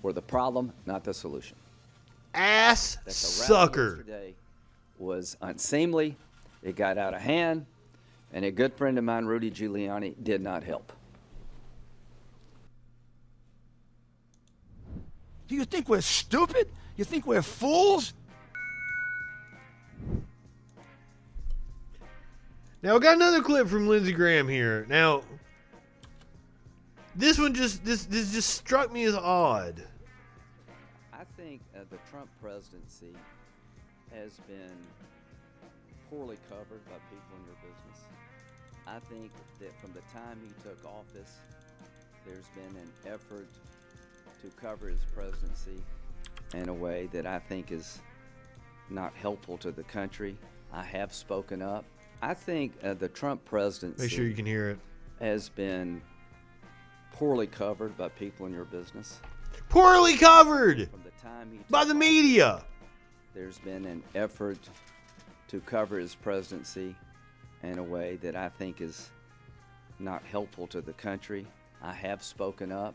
were the problem, not the solution. Ass that the sucker. Yesterday was unseemly. It got out of hand, and a good friend of mine, Rudy Giuliani, did not help. Do you think we're stupid? You think we're fools? Now, I got another clip from Lindsey Graham here. Now, this one just struck me as odd. I think the Trump presidency has been poorly covered by people in your business. I think that from the time he took office, there's been an effort to cover his presidency in a way that I think is not helpful to the country. I have spoken up. I think the Trump presidency, make sure you can hear it, has been poorly covered by people in your business. Poorly covered From the time he by the media. There's been an effort to cover his presidency in a way that I think is not helpful to the country. I have spoken up.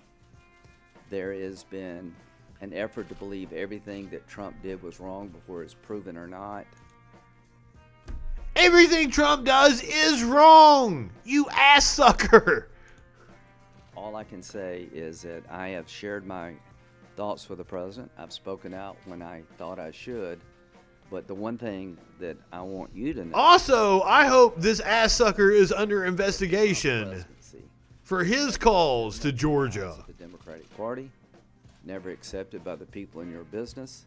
There has been an effort to believe everything that Trump did was wrong before it's proven or not. Everything Trump does is wrong, you ass sucker. All I can say is that I have shared my thoughts with the president. I've spoken out when I thought I should. But the one thing that I want you to know... Also, I hope this ass sucker is under investigation for his calls to Georgia. The Democratic Party, never accepted by the people in your business,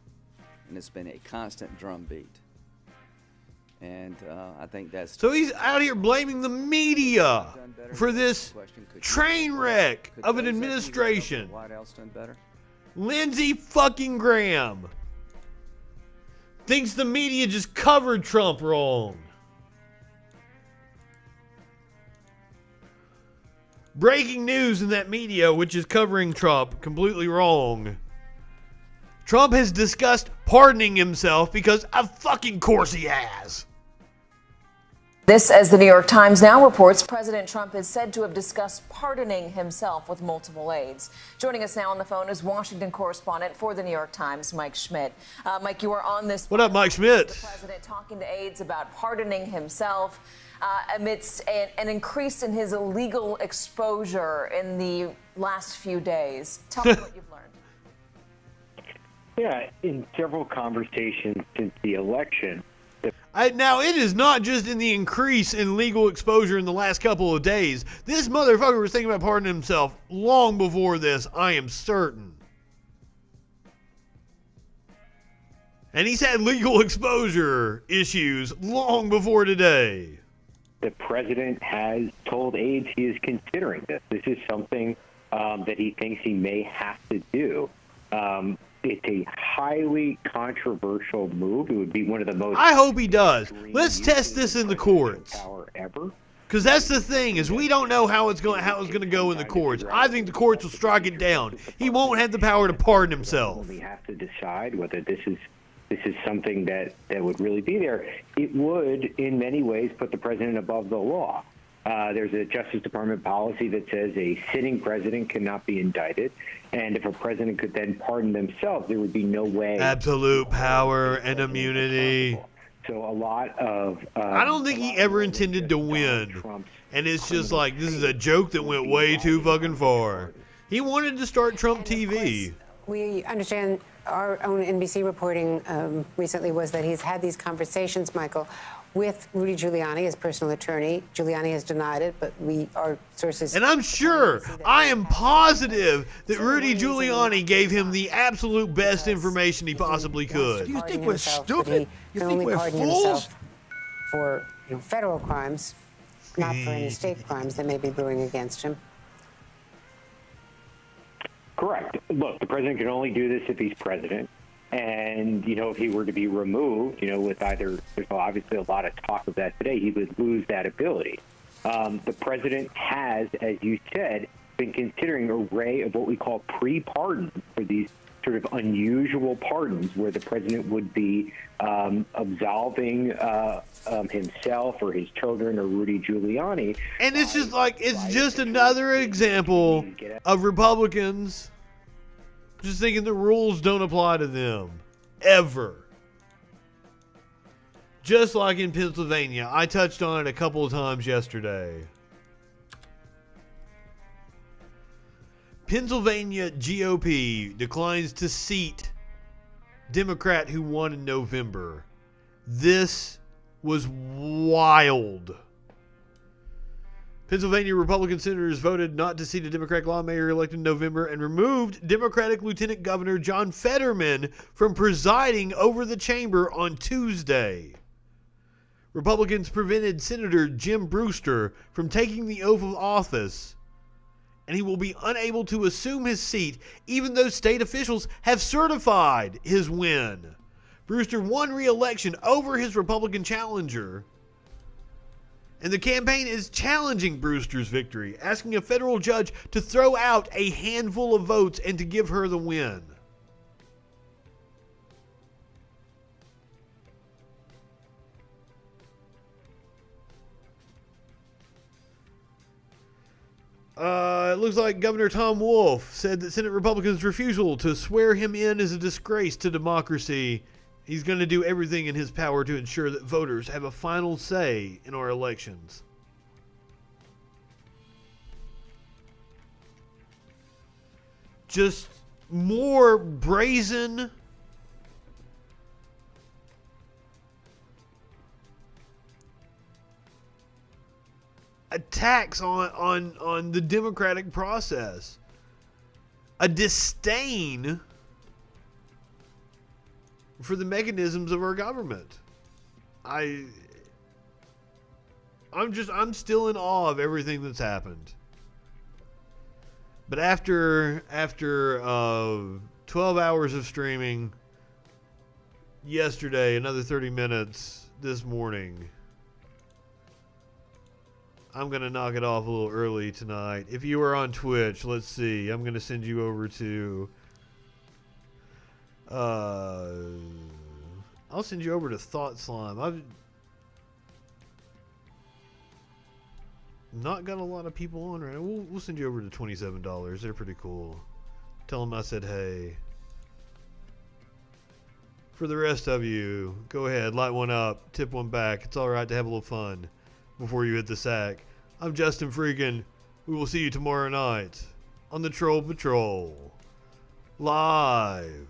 and it's been a constant drumbeat. And I think that's... So he's out here blaming the media for this train wreck of an administration. White House done better? Lindsey fucking Graham thinks the media just covered Trump wrong. Breaking news in that media, which is covering Trump completely wrong. Trump has discussed pardoning himself because of fucking course he has. This, as the New York Times now reports, President Trump is said to have discussed pardoning himself with multiple aides. Joining us now on the phone is Washington correspondent for the New York Times, Mike Schmidt. Mike, you were on this. What up, Mike Schmidt? The president talking to aides about pardoning himself amidst an increase in his illegal exposure in the last few days. Tell me what you've learned. Yeah, in several conversations since the election. Now, it is not just in the increase in legal exposure in the last couple of days. This motherfucker was thinking about pardoning himself long before this, I am certain. And he's had legal exposure issues long before today. The president has told aides he is considering this. This is something that he thinks he may have to do. It's a highly controversial move. It would be one of the most... I hope he does. Let's test this in the courts. Ever. Because that's the thing, is we don't know how it's going to go in the courts. I think the courts will strike it down. He won't have the power to pardon himself. We have to decide whether this is something that would really be there. It would, in many ways, put the president above the law. There's a Justice Department policy that says a sitting president cannot be indicted. And if a president could then pardon themselves, there would be no way. Absolute power and immunity. So a lot of I don't think he ever intended to win. And it's just like, this is a joke that went way too fucking far. He wanted to start Trump TV. We understand our own NBC reporting recently was that he's had these conversations, Michael, with Rudy Giuliani, his personal attorney. Giuliani has denied it, but our sources... And I'm sure, I am positive that Rudy Giuliani gave him the absolute best information he possibly could. You think we're stupid? You think we're fools? For federal crimes, not for any state crimes that may be brewing against him. Correct. Look, the president can only do this if he's president. And, if he were to be removed, with either, there's obviously a lot of talk of that today, he would lose that ability. The president has, as you said, been considering an array of what we call pre-pardons for these sort of unusual pardons where the president would be absolving himself or his children or Rudy Giuliani. And it's just like, it's just another example of Republicans just thinking the rules don't apply to them. Ever. Just like in Pennsylvania. I touched on it a couple of times yesterday. Pennsylvania GOP declines to seat Democrat who won in November. This was wild. Pennsylvania Republican senators voted not to seat a Democratic lawmaker elected in November and removed Democratic Lieutenant Governor John Fetterman from presiding over the chamber on Tuesday. Republicans prevented Senator Jim Brewster from taking the oath of office, and he will be unable to assume his seat even though state officials have certified his win. Brewster won re-election over his Republican challenger, and the campaign is challenging Brewster's victory, asking a federal judge to throw out a handful of votes and to give her the win. It looks like Governor Tom Wolf said that Senate Republicans' refusal to swear him in is a disgrace to democracy. He's going to do everything in his power to ensure that voters have a final say in our elections. Just more brazen attacks on the democratic process. A disdain for the mechanisms of our government. I'm still in awe of everything that's happened. But after 12 hours of streaming yesterday, another 30 minutes this morning, I'm going to knock it off a little early tonight. If you are on Twitch, let's see. I'm going to send you over to... I'll send you over to Thought Slime. I've not got a lot of people on right now. We'll send you over to $27. They're pretty cool. Tell them I said hey. For the rest of you, go ahead, light one up, tip one back. It's alright to have a little fun before you hit the sack. I'm Justin Freakin. We will see you tomorrow night on the Troll Patrol. Live.